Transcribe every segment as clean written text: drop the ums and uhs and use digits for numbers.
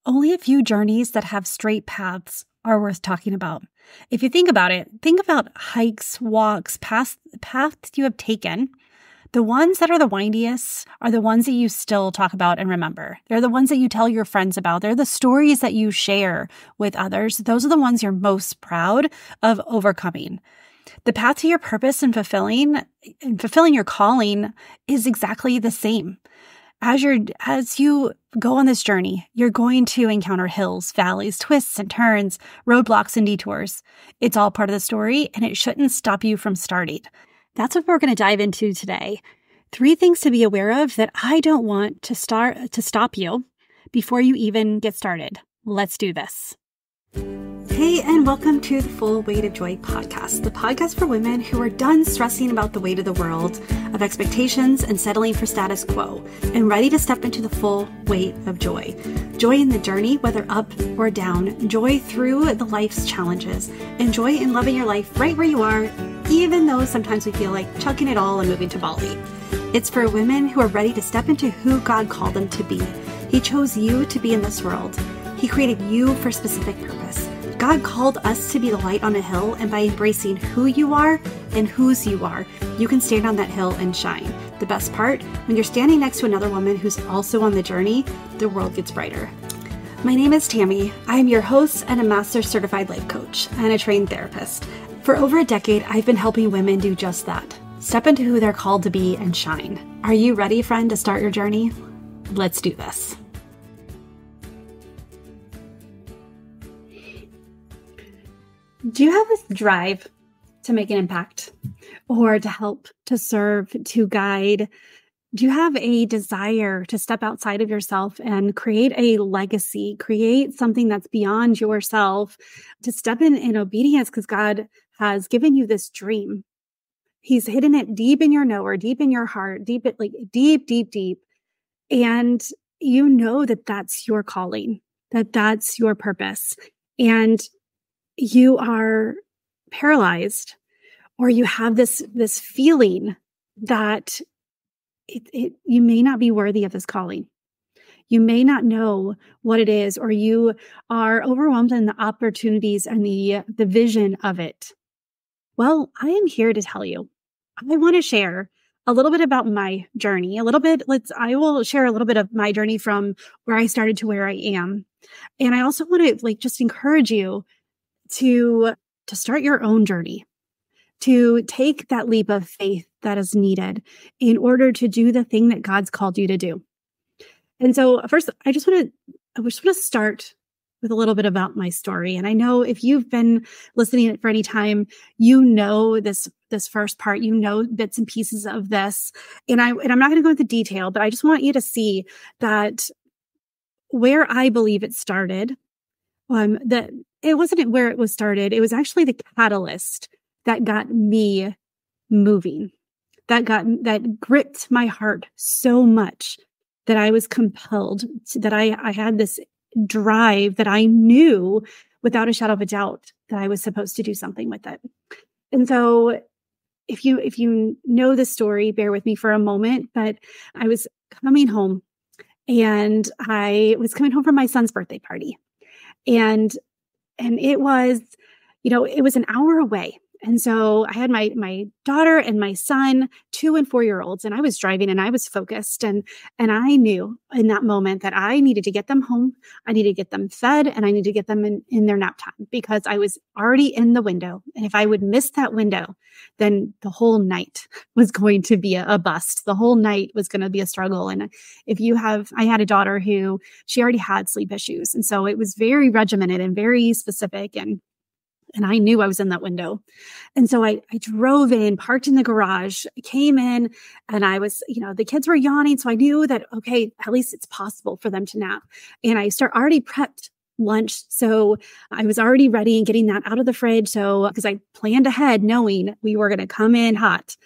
Only a few journeys that have straight paths are worth talking about. If you think about it, think about hikes, walks, paths you have taken. The ones that are the windiest are the ones that you still talk about and remember. They're the ones that you tell your friends about. They're the stories that you share with others. Those are the ones you're most proud of overcoming. The path to your purpose and fulfilling your calling is exactly the same. As you go on this journey, you're going to encounter hills, valleys, twists and turns, roadblocks and detours. It's all part of the story, and it shouldn't stop you from starting. That's what we're going to dive into today. 3 things to be aware of that I don't want to stop you before you even get started. Let's do this. Hey, and welcome to the Full Weight of Joy podcast, the podcast for women who are done stressing about the weight of the world, of expectations and settling for status quo, and ready to step into the full weight of joy. Joy in the journey, whether up or down, joy through the life's challenges, and joy in loving your life right where you are, even though sometimes we feel like chucking it all and moving to Bali. It's for women who are ready to step into who God called them to be. He chose you to be in this world. He created you for a specific purpose. God called us to be the light on a hill, and by embracing who you are and whose you are, you can stand on that hill and shine. The best part, when you're standing next to another woman who's also on the journey, the world gets brighter. My name is Tami. I am your host and a master certified life coach and a trained therapist. For over a decade, I've been helping women do just that. Step into who they're called to be and shine. Are you ready, friend, to start your journey? Let's do this. Do you have this drive to make an impact or to help, to serve, to guide? Do you have a desire to step outside of yourself and create a legacy, create something that's beyond yourself, to step in obedience because God has given you this dream? He's hidden it deep in your knower, deep in your heart, deep. And you know that that's your calling, that that's your purpose. And you are paralyzed, or you have this feeling that you may not be worthy of this calling. You may not know what it is, or you are overwhelmed in the opportunities and the vision of it. Well, I am here to tell you. I want to share a little bit about my journey. I will share a little bit of my journey from where I started to where I am. And I also want to just encourage you to start your own journey, to take that leap of faith that is needed in order to do the thing that God's called you to do. And so first, I just want to start with a little bit about my story. And I know if you've been listening for any time, you know this first part, you know bits and pieces of this. And I'm not going to go into detail, but I just want you to see that where I believe it started, that it wasn't where it was started. It was actually the catalyst that got me moving, that gripped my heart so much that I was compelled that I had this drive that I knew without a shadow of a doubt that I was supposed to do something with it. And so if you know the story, bear with me for a moment, but I was coming home, and I was coming home from my son's birthday party. And it was, it was an hour away. And so I had my daughter and my son, 2 and 4-year-olds, and I was driving and I was focused. And I knew in that moment that I needed to get them home. I needed to get them fed, and I needed to get them in their nap time because I was already in the window. And if I would miss that window, then the whole night was going to be a bust. The whole night was going to be a struggle. And I had a daughter who she already had sleep issues. And so it was very regimented and very specific. And I knew I was in that window. And so I drove in, parked in the garage, came in, and I was, the kids were yawning. So I knew that, okay, at least it's possible for them to nap. And I already prepped lunch. So I was already ready and getting that out of the fridge. So, because I planned ahead knowing we were going to come in hot.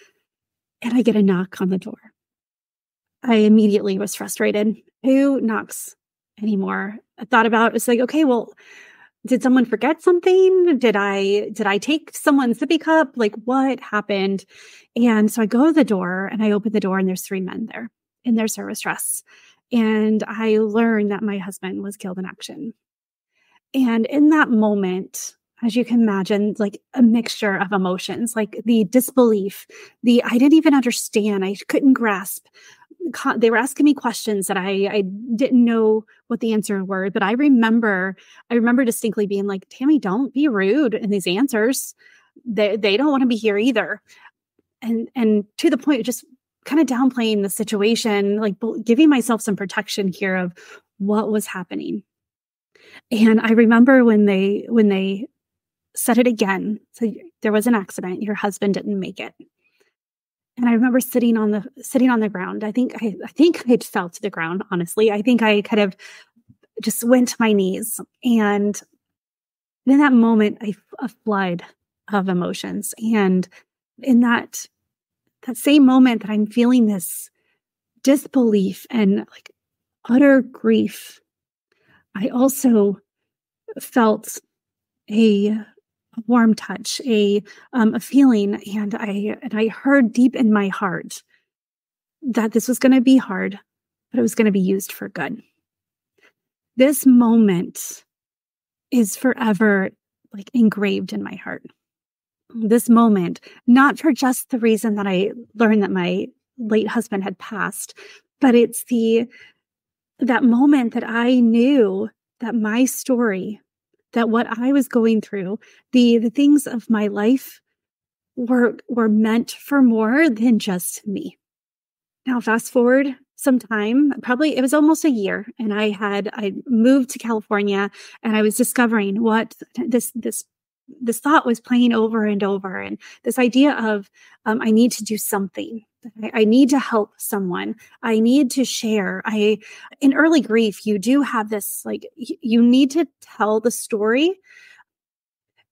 And I get a knock on the door. I immediately was frustrated. Who knocks anymore? I thought about, it's like, okay, well, did someone forget something? Did I take someone's sippy cup? Like, what happened? And so I go to the door and I open the door, and there's 3 men there in their service dress. and I learned that my husband was killed in action. And in that moment, as you can imagine, like a mixture of emotions, like the disbelief, the I didn't even understand, I couldn't grasp. They were asking me questions that I didn't know what the answer were, but I remember distinctly being like, "Tami, don't be rude in these answers. They don't want to be here either." And to the point, just kind of downplaying the situation, like giving myself some protection here of what was happening. And I remember when they said it again. So there was an accident. Your husband didn't make it. And I remember sitting on the ground. I think I fell to the ground, honestly. I think I kind of just went to my knees. And in that moment, a flood of emotions. And in that same moment that I'm feeling this disbelief and like utter grief, I also felt a warm touch, a feeling, and I heard deep in my heart that this was going to be hard, but it was going to be used for good. This moment is forever like engraved in my heart. This moment, not for just the reason that I learned that my late husband had passed, but it's that moment that I knew that my story, that what I was going through, the things of my life were meant for more than just me. Now, fast forward some time, probably it was almost a year, and I moved to California, and I was discovering what this thought was playing over and over, and this idea of I need to do something. I need to help someone. I need to share. In early grief, you do have this, like, you need to tell the story.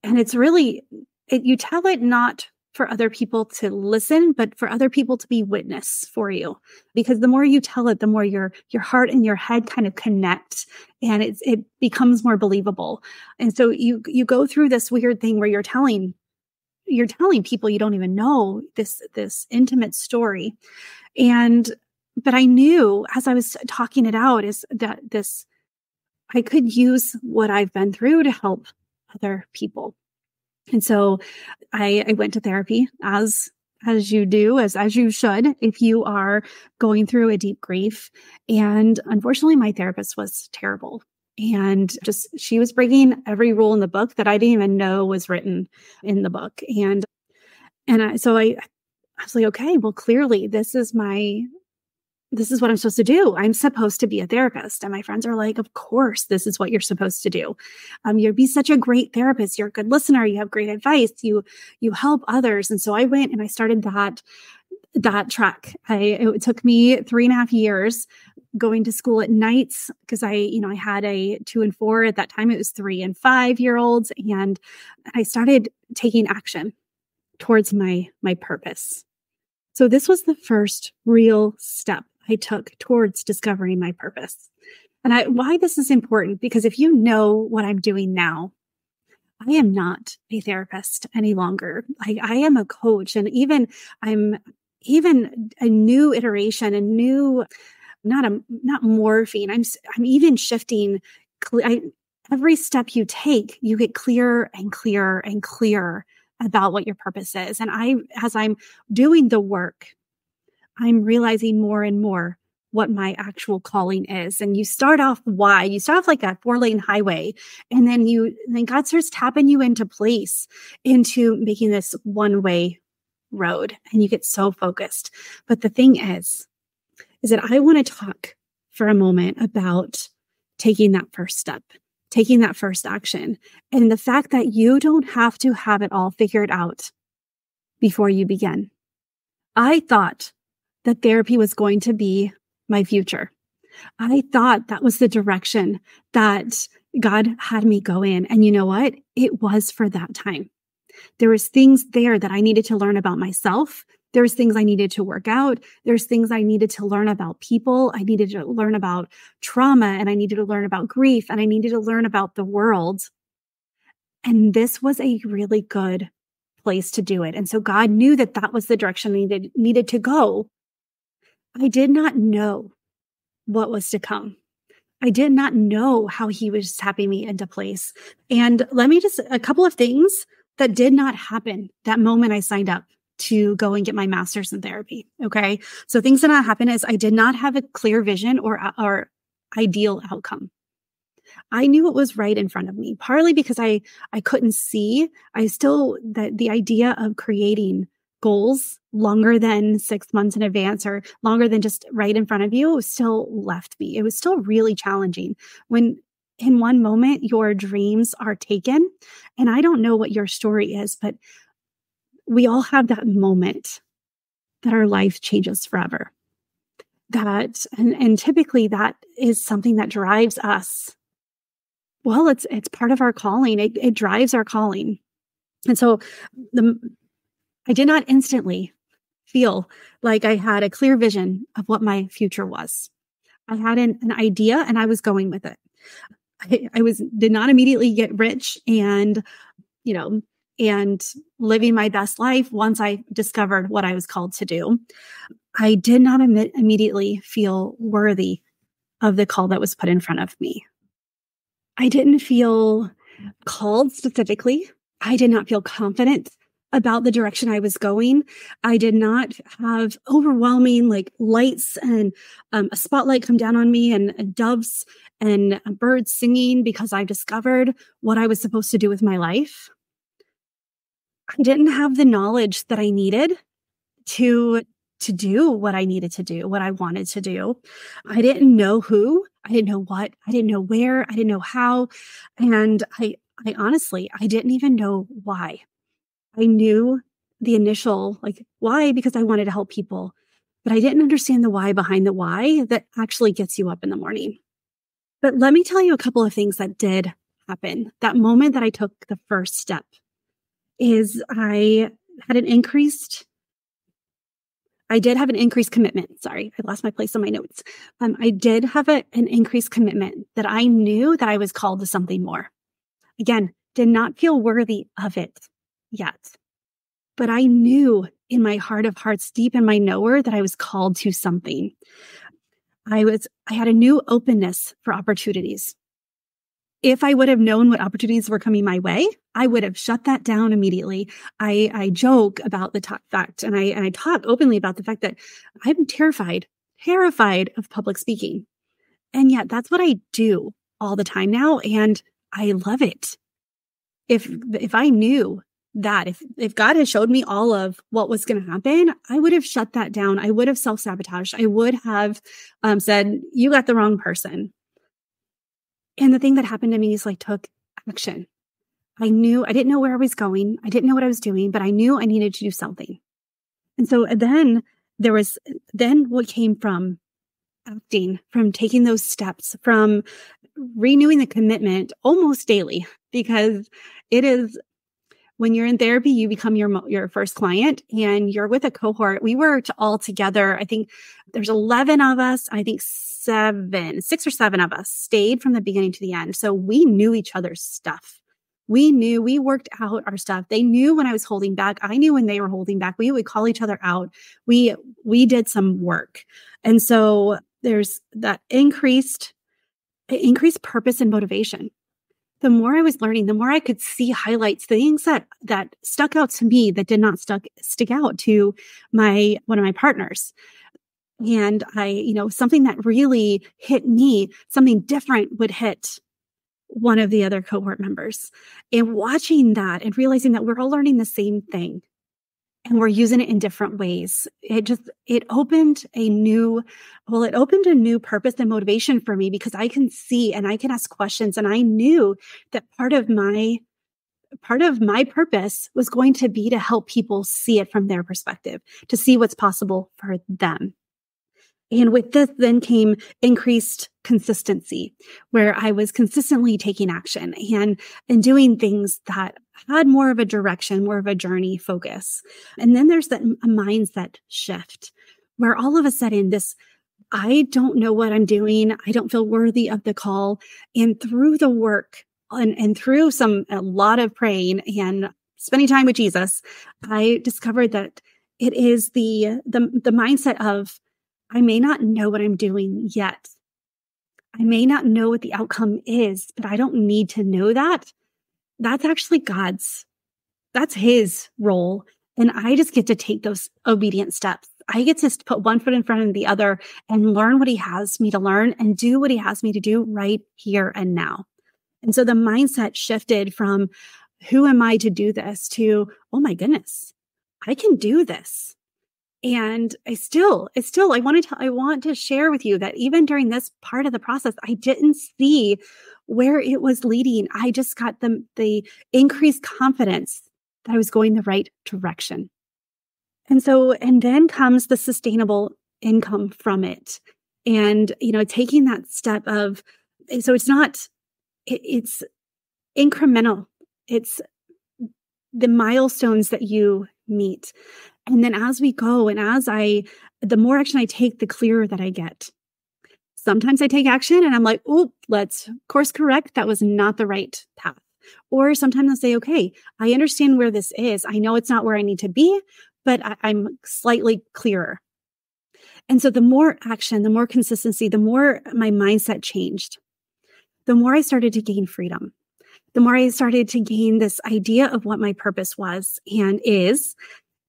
And it's really, you tell it not for other people to listen, but for other people to be witness for you. Because the more you tell it, the more your heart and your head kind of connect, and it becomes more believable. And so you go through this weird thing where you're telling people you don't even know this intimate story. But I knew as I was talking it out is that I could use what I've been through to help other people. And so I went to therapy as you do, as you should, if you are going through a deep grief. And unfortunately, my therapist was terrible. And she was breaking every rule in the book that I didn't even know was written in the book. So I was like, okay, well, clearly this is what I'm supposed to do. I'm supposed to be a therapist. And my friends are like, of course, this is what you're supposed to do. You'd be such a great therapist. You're a good listener. You have great advice. You help others. And so I went and I started that track. It took me 3.5 years going to school at nights because I had a 2 and 4 at that time. It was 3 and 5 year olds. And I started taking action towards my purpose. So this was the first real step I took towards discovering my purpose. And why this is important, because if you know what I'm doing now, I am not a therapist any longer. I am a coach, and I'm a new iteration, not morphine. I'm even shifting. Every step you take, you get clearer and clearer and clearer about what your purpose is. And as I'm doing the work, I'm realizing more and more what my actual calling is. And you start off like a 4-lane highway. And then God starts tapping you into place, into making this one-way road. And you get so focused. But the thing is that I want to talk for a moment about taking that first step, taking that first action, and the fact that you don't have to have it all figured out before you begin. I thought that therapy was going to be my future. I thought that was the direction that God had me go in. And you know what? It was for that time. There was things there that I needed to learn about myself. There's things I needed to work out. There's things I needed to learn about people. I needed to learn about trauma, and I needed to learn about grief, and I needed to learn about the world. And this was a really good place to do it. And so God knew that was the direction I needed to go. I did not know what was to come. I did not know how he was tapping me into place. And let me just, a couple of things that did not happen that moment I signed up to go and get my master's in therapy. Okay. So things that not happen is I did not have a clear vision or ideal outcome. I knew it was right in front of me, partly because I couldn't see. I still, the idea of creating goals longer than 6 months in advance or longer than just right in front of you still left me. It was still really challenging when in one moment your dreams are taken. And I don't know what your story is, but we all have that moment that our life changes forever. And typically that is something that drives us. Well, it's part of our calling. It drives our calling. And so I did not instantly feel like I had a clear vision of what my future was. I had an idea and I was going with it. I did not immediately get rich and living my best life once I discovered what I was called to do. I did not immediately feel worthy of the call that was put in front of me. I didn't feel called specifically. I did not feel confident about the direction I was going. I did not have overwhelming lights and a spotlight come down on me and doves and birds singing because I discovered what I was supposed to do with my life. I didn't have the knowledge that I needed to do what I needed to do, what I wanted to do. I didn't know who, I didn't know what, I didn't know where, I didn't know how. And I honestly, I didn't even know why. I knew the initial, why, because I wanted to help people, but I didn't understand the why behind the why that actually gets you up in the morning. But let me tell you a couple of things that did happen. That moment that I took the first step is I did have an increased commitment. Sorry, I lost my place on my notes. I did have an increased commitment that I knew that I was called to something more. Again, did not feel worthy of it yet. But I knew in my heart of hearts, deep in my knower, that I was called to something. I had a new openness for opportunities. If I would have known what opportunities were coming my way, I would have shut that down immediately. I joke about the fact, and I talk openly about the fact that I'm terrified of public speaking. And yet that's what I do all the time now. And I love it. If I knew that, if God had showed me all of what was going to happen, I would have shut that down. I would have self-sabotaged. I would have said, you got the wrong person. And the thing that happened to me is took action. I didn't know where I was going. I didn't know what I was doing, but I knew I needed to do something. And so then what came from acting, from taking those steps, from renewing the commitment almost daily, because it is, when you're in therapy, you become your first client and you're with a cohort. We worked all together. I think there's 11 of us. I think 6 or 7 of us stayed from the beginning to the end. So we knew each other's stuff. We worked out our stuff. They knew when I was holding back. I knew when they were holding back. We would call each other out. We did some work. And so there's that increased purpose and motivation. The more I was learning, the more I could see highlights, things that stuck out to me that did not stick out to one of my partners. And something that really hit me, something different would hit one of the other cohort members. And watching that and realizing that we're all learning the same thing and we're using it in different ways. It opened a new purpose and motivation for me, because I can see and I can ask questions. And I knew that part of my purpose was going to be to help people see it from their perspective, to see what's possible for them. And with this then came increased consistency, where I was consistently taking action and doing things that had more of a direction, more of a journey focus. And then there's a mindset shift where all of a sudden I don't know what I'm doing. I don't feel worthy of the call. And through the work and through a lot of praying and spending time with Jesus, I discovered that it is the mindset of, I may not know what I'm doing yet, I may not know what the outcome is, but I don't need to know that. That's actually that's his role. And I just get to take those obedient steps. I get to put one foot in front of the other and learn what he has me to learn and do what he has me to do right here and now. And so the mindset shifted from who am I to do this to, oh my goodness, I can do this. And I want to share with you that even during this part of the process, I didn't see where it was leading. I just got the increased confidence that I was going the right direction. And then comes the sustainable income from it. And, taking that step of, so it's incremental. It's the milestones that you meet. And then as we go and the more action I take, the clearer that I get. Sometimes I take action and I'm like, oh, let's course correct. That was not the right path. Or sometimes I'll say, okay, I understand where this is. I know it's not where I need to be, but I'm slightly clearer. And so the more action, the more consistency, the more my mindset changed, the more I started to gain freedom, the more I started to gain this idea of what my purpose was and is,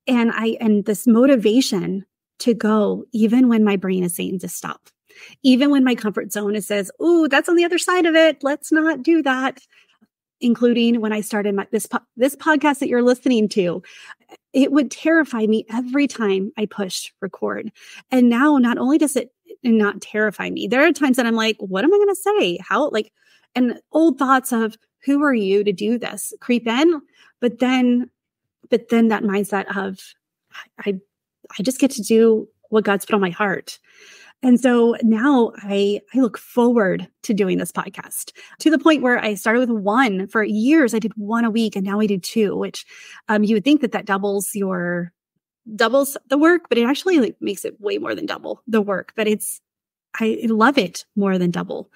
and this motivation to go even when my brain is saying to stop, even when my comfort zone says, "Oh, that's on the other side of it. Let's not do that." Including when I started this podcast that you're listening to, it would terrify me every time I pushed record. And now not only does it not terrify me, there are times that I'm like, what am I going to say? And old thoughts of who are you to do this creep in. But then that mindset of I just get to do what God's put on my heart. And so now I look forward to doing this podcast to the point where I started with one for years. I did one a week and now I do two, which you would think that doubles the work, but it actually makes it way more than double the work. But I love it more than double.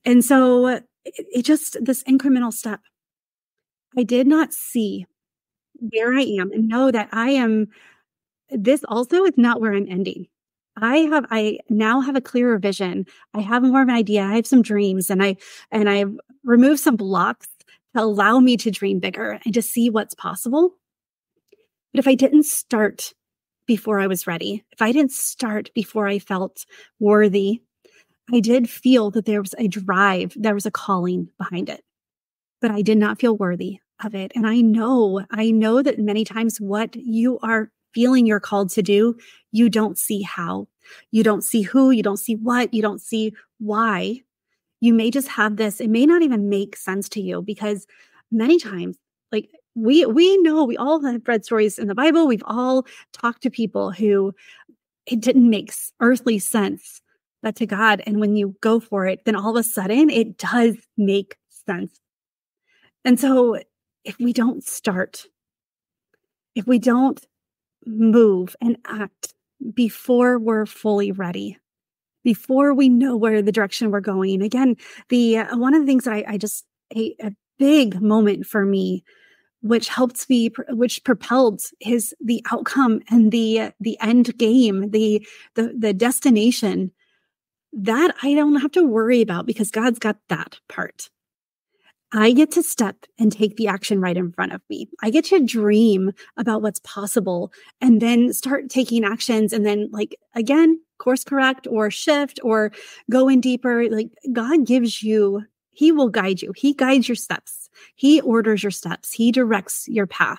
And so it just this incremental step. I did not see where I am and know that this also is not where I'm ending. I now have a clearer vision. I have more of an idea. I have some dreams and I've removed some blocks to allow me to dream bigger and to see what's possible. But if I didn't start before I was ready, if I didn't start before I felt worthy, I did feel that there was a drive, there was a calling behind it, but I did not feel worthy of it. And I know that many times what you are feeling you're called to do, you don't see how, you don't see who, you don't see what, you don't see why. You may just have this, it may not even make sense to you because many times, we know, we all have read stories in the Bible. We've all talked to people who it didn't make earthly sense, but to God. And when you go for it, then all of a sudden it does make sense. And so if we don't start, if we don't move and act before we're fully ready, before we know where the direction we're going. Again, one of the things that a big moment for me, which propelled the outcome and the end game, the destination that I don't have to worry about because God's got that part. I get to step and take the action right in front of me. I get to dream about what's possible and then start taking actions and then again, course correct or shift or go in deeper. God gives you, he will guide you. He guides your steps. He orders your steps. He directs your path.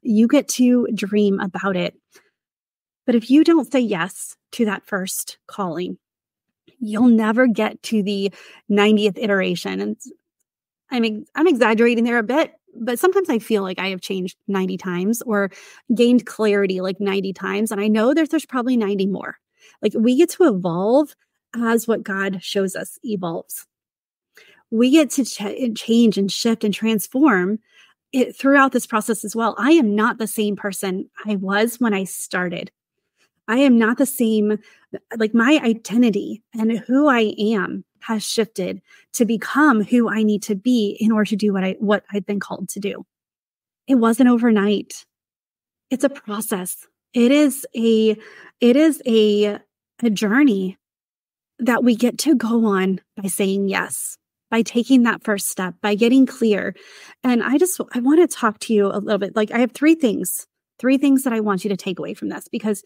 You get to dream about it. But if you don't say yes to that first calling, you'll never get to the 90th iteration. And I'm exaggerating there a bit, but sometimes I feel like I have changed 90 times or gained clarity 90 times. And I know there's probably 90 more. We get to evolve as what God shows us evolves. We get to change and shift and transform it throughout this process as well. I am not the same person I was when I started. I am not the same, my identity and who I am has shifted to become who I need to be in order to do what I've been called to do. It wasn't overnight. It's a process. It is a journey that we get to go on by saying yes, by taking that first step, by getting clear. And I want to talk to you a little bit. Like, I have three things that I want you to take away from this, because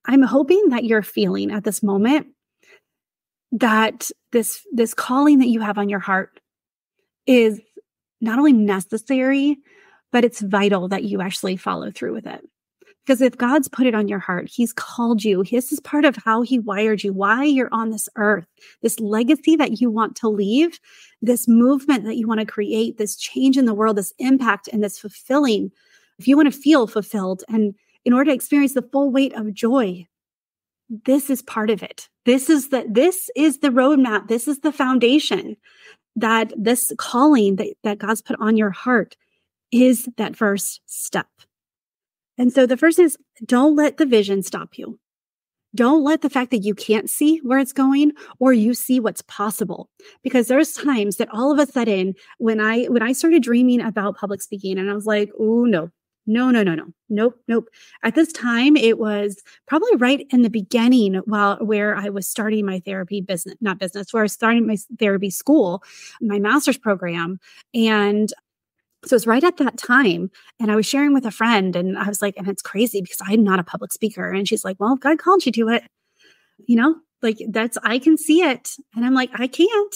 I'm hoping that you're feeling at this moment that this calling that you have on your heart is not only necessary, but it's vital that you actually follow through with it. Because if God's put it on your heart, He's called you. This is part of how He wired you, why you're on this earth, this legacy that you want to leave, this movement that you want to create, this change in the world, this impact, and this fulfilling. If you want to feel fulfilled, and in order to experience the full weight of joy, this is part of it. This is the roadmap. This is the foundation, that this calling that God's put on your heart is that first step. And so the first is, don't let the vision stop you. Don't let the fact that you can't see where it's going, or you see what's possible. Because there's times that all of a sudden, when I started dreaming about public speaking, and I was like, oh, no. Nope. At this time, it was probably right in the beginning, where I was starting my therapy business, where I was starting my therapy school, my master's program. And so it's right at that time. And I was sharing with a friend, and I was like, and it's crazy because I'm not a public speaker. And she's like, well, God called you to it. Like, I can see it. And I'm like, I can't.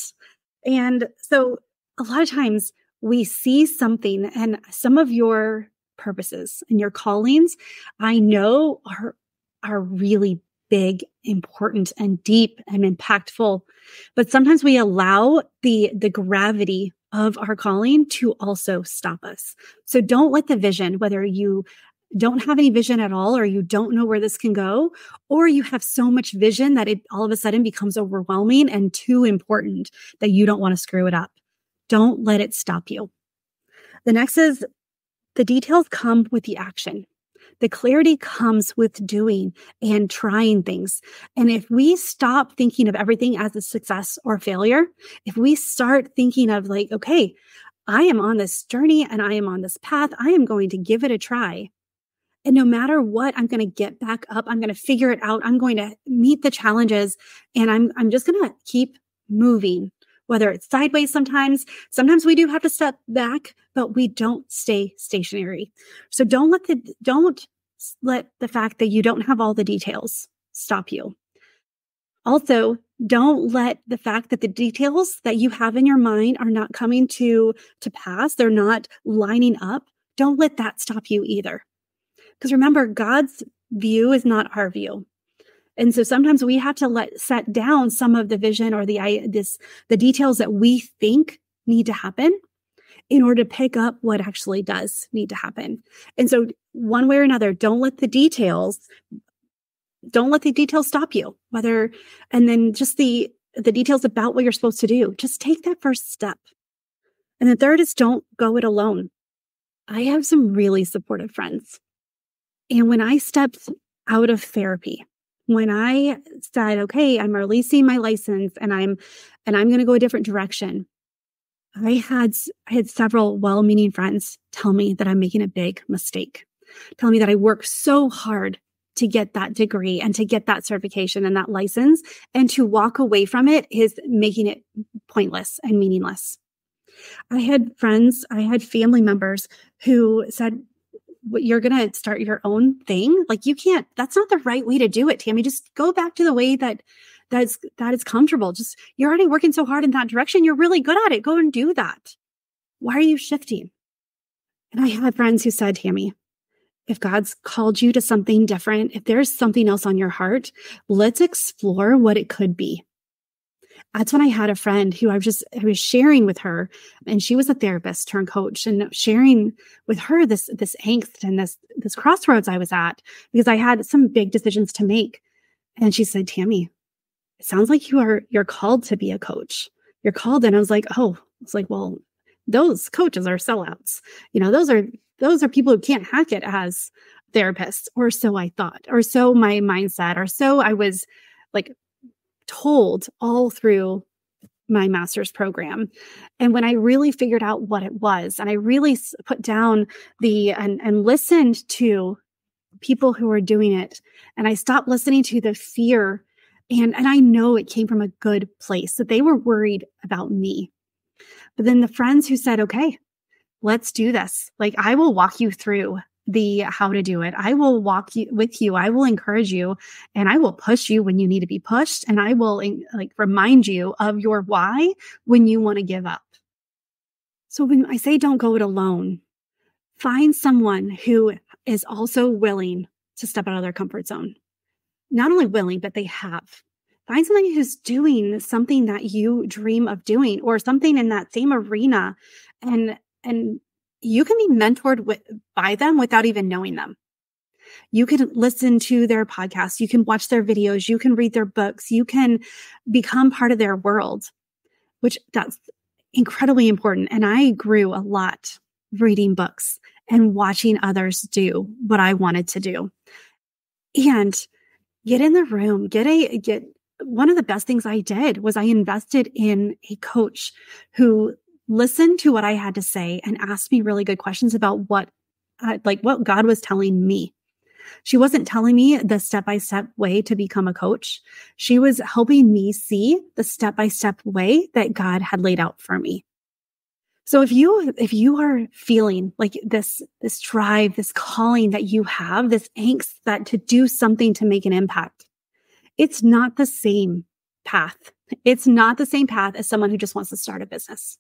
And so a lot of times we see something, and some of your purposes and your callings, I know are really big, important, and deep and impactful. But sometimes we allow the gravity of our calling to also stop us. So don't let the vision, whether you don't have any vision at all, or you don't know where this can go, or you have so much vision that it all of a sudden becomes overwhelming and too important that you don't want to screw it up. Don't let it stop you. The next is, the details come with the action. The clarity comes with doing and trying things. And if we stop thinking of everything as a success or failure, if we start thinking of like, okay, I am on this journey and I am on this path, I am going to give it a try. And no matter what, I'm going to get back up. I'm going to figure it out. I'm going to meet the challenges, and I'm just going to keep moving. Whether it's sideways sometimes we do have to step back, but we don't stay stationary. So don't let the fact that you don't have all the details stop you. Also, don't let the fact that the details that you have in your mind are not coming to pass, they're not lining up. Don't let that stop you either. Because remember, God's view is not our view. And so sometimes we have to set down some of the vision or the details that we think need to happen in order to pick up what actually does need to happen. And so one way or another, don't let the details stop you. And then just the details about what you're supposed to do, just take that first step. And the third is, don't go it alone. I have some really supportive friends. And when I stepped out of therapy, when I said, okay, I'm releasing my license and I'm going to go a different direction, I had several well-meaning friends tell me that I'm making a big mistake, tell me that I worked so hard to get that degree and to get that certification and that license, and to walk away from it is making it pointless and meaningless. I had family members who said, you're going to start your own thing. Like, you can't, that's not the right way to do it, Tami. Just go back to the way that is comfortable. Just, you're already working so hard in that direction. You're really good at it. Go and do that. Why are you shifting? And I had friends who said, Tami, if God's called you to something different, if there's something else on your heart, let's explore what it could be. That's when I had a friend who I was sharing with her, and she was a therapist turned coach, and sharing with her this angst and this crossroads I was at, because I had some big decisions to make. And she said, Tami, it sounds like you're called to be a coach. You're called. And I was like, well, those coaches are sellouts. Those are people who can't hack it as therapists, or so I thought, or so my mindset, or so I was like told all through my master's program. And when I really figured out what it was, and I really put down and listened to people who were doing it, and I stopped listening to the fear And I know it came from a good place, that they were worried about me. But then the friends who said, okay, let's do this. Like, I will walk you through the how to do it. I will walk you with you. I will encourage you, and I will push you when you need to be pushed. And I will like remind you of your why when you want to give up. So when I say don't go it alone, find someone who is also willing to step out of their comfort zone. Not only willing, but they have. Find somebody who's doing something that you dream of doing, or something in that same arena, and you can be mentored by them without even knowing them. You can listen to their podcasts, you can watch their videos, you can read their books, you can become part of their world, which that's incredibly important. And I grew a lot reading books and watching others do what I wanted to do. And get in the room, get one of the best things I did was I invested in a coach who listened to what I had to say and asked me really good questions about what God was telling me. She wasn't telling me the step-by-step way to become a coach. She was helping me see the step-by-step way that God had laid out for me. So if you are feeling like this drive, this calling that you have, this angst that to do something to make an impact, it's not the same path. It's not the same path as someone who just wants to start a business.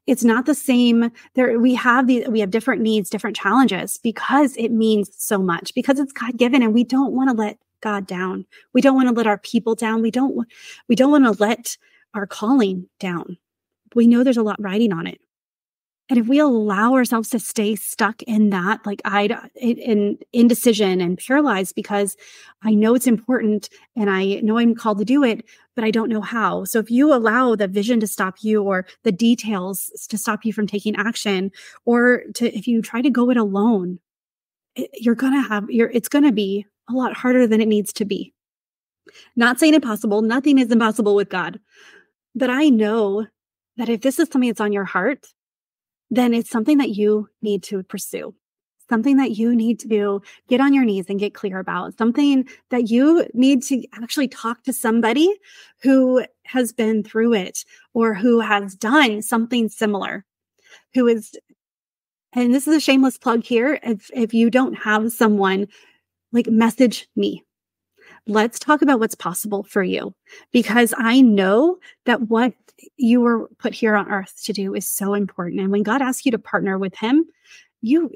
It's not the same. We have different needs, different challenges, because it means so much, because it's God-given, and we don't want to let God down. We don't want to let our people down. We don't want to let our calling down. We know there's a lot riding on it. And if we allow ourselves to stay stuck in that, like in indecision and paralyzed, because I know it's important and I know I'm called to do it, but I don't know how. So if you allow the vision to stop you, or the details to stop you from taking action, if you try to go it alone, it's going to be a lot harder than it needs to be. Not saying impossible. Nothing is impossible with God. But I know that if this is something that's on your heart, then it's something that you need to pursue, something that you need to get on your knees and get clear about, something that you need to actually talk to somebody who has been through it, or who has done something similar, and this is a shameless plug here. If you don't have someone, like, message me. Let's talk about what's possible for you, because I know that what you were put here on earth to do is so important. And when God asks you to partner with him, don't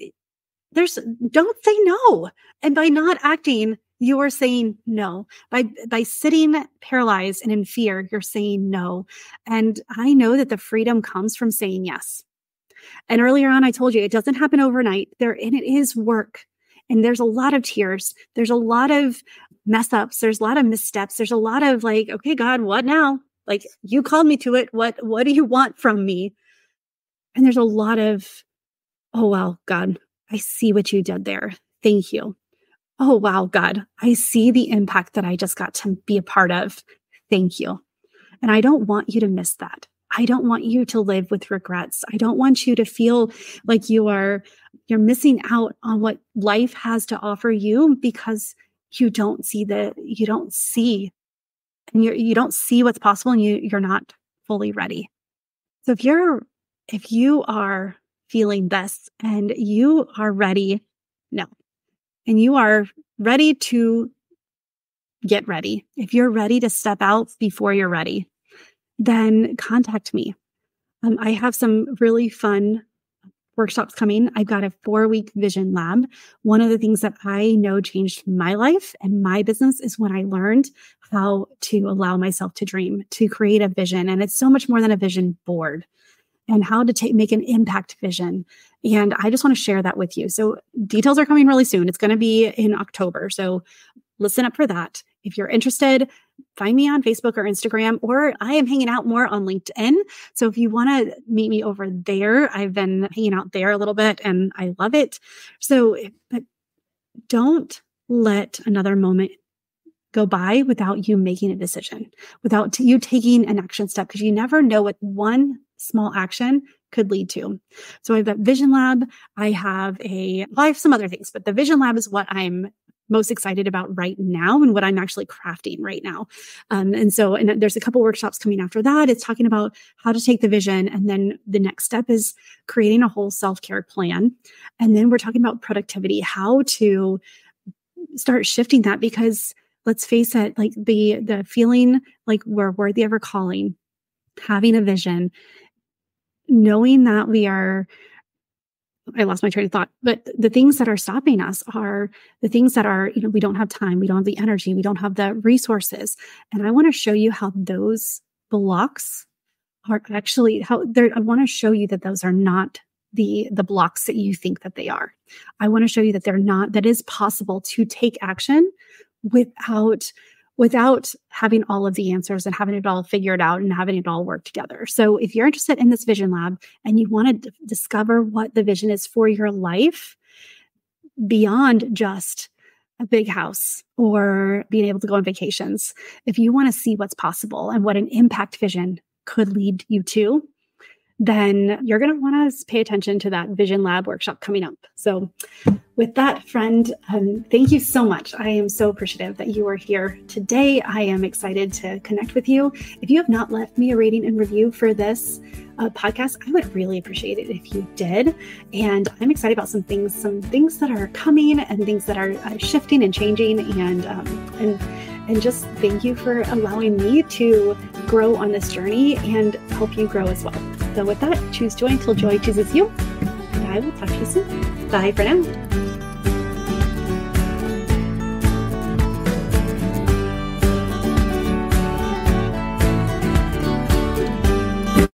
say no. And by not acting, you are saying no. By sitting paralyzed and in fear, you're saying no. And I know that the freedom comes from saying yes. And earlier on, I told you, it doesn't happen overnight. And it is work. And there's a lot of tears. There's a lot of mess ups. There's a lot of missteps. There's a lot of like, okay, God, what now? Like, you called me to it. What do you want from me? And there's a lot of, oh, wow, God, I see what you did there. Thank you. Oh, wow, God, I see the impact that I just got to be a part of. Thank you. And I don't want you to miss that. I don't want you to live with regrets. I don't want you to feel like you're missing out on what life has to offer you, because you don't see what's possible, and you're not fully ready. So if you are feeling this and you are ready, and you are ready to get ready, if you're ready to step out before you're ready, then contact me. I have some really fun workshops coming. I've got a 4-week vision lab. One of the things that I know changed my life and my business is when I learned how to allow myself to dream, to create a vision. And it's so much more than a vision board, and how to make an impact vision. And I just want to share that with you. So details are coming really soon. It's going to be in October. So listen up for that. If you're interested, find me on Facebook or Instagram, or I am hanging out more on LinkedIn. So if you want to meet me over there, I've been hanging out there a little bit and I love it. But don't let another moment go by without you making a decision, without you taking an action step, because you never know what one small action could lead to. So I've got Vision Lab. I have some other things, but the Vision Lab is what I'm most excited about right now and what I'm actually crafting right now. And there's a couple workshops coming after that. It's talking about how to take the vision. And then the next step is creating a whole self-care plan. And then we're talking about productivity, how to start shifting that, because let's face it, like the feeling like we're worthy of our calling, having a vision, knowing that I lost my train of thought, but the things that are stopping us are the things that are, we don't have time, we don't have the energy, we don't have the resources. And I want to show you how those blocks are actually I want to show you that those are not the blocks that you think that they are. I want to show you that that is possible to take action without having all of the answers and having it all figured out and having it all work together. So if you're interested in this vision lab and you want to discover what the vision is for your life beyond just a big house or being able to go on vacations, if you want to see what's possible and what an impact vision could lead you to, then you're going to want to pay attention to that Vision Lab workshop coming up. So with that, friend, thank you so much. I am so appreciative that you are here today. I am excited to connect with you. If you have not left me a rating and review for this podcast, I would really appreciate it if you did. And I'm excited about some things that are coming and things that are shifting and changing. And just thank you for allowing me to grow on this journey and help you grow as well. So with that, choose joy until joy chooses you. And I will talk to you soon. Bye for now.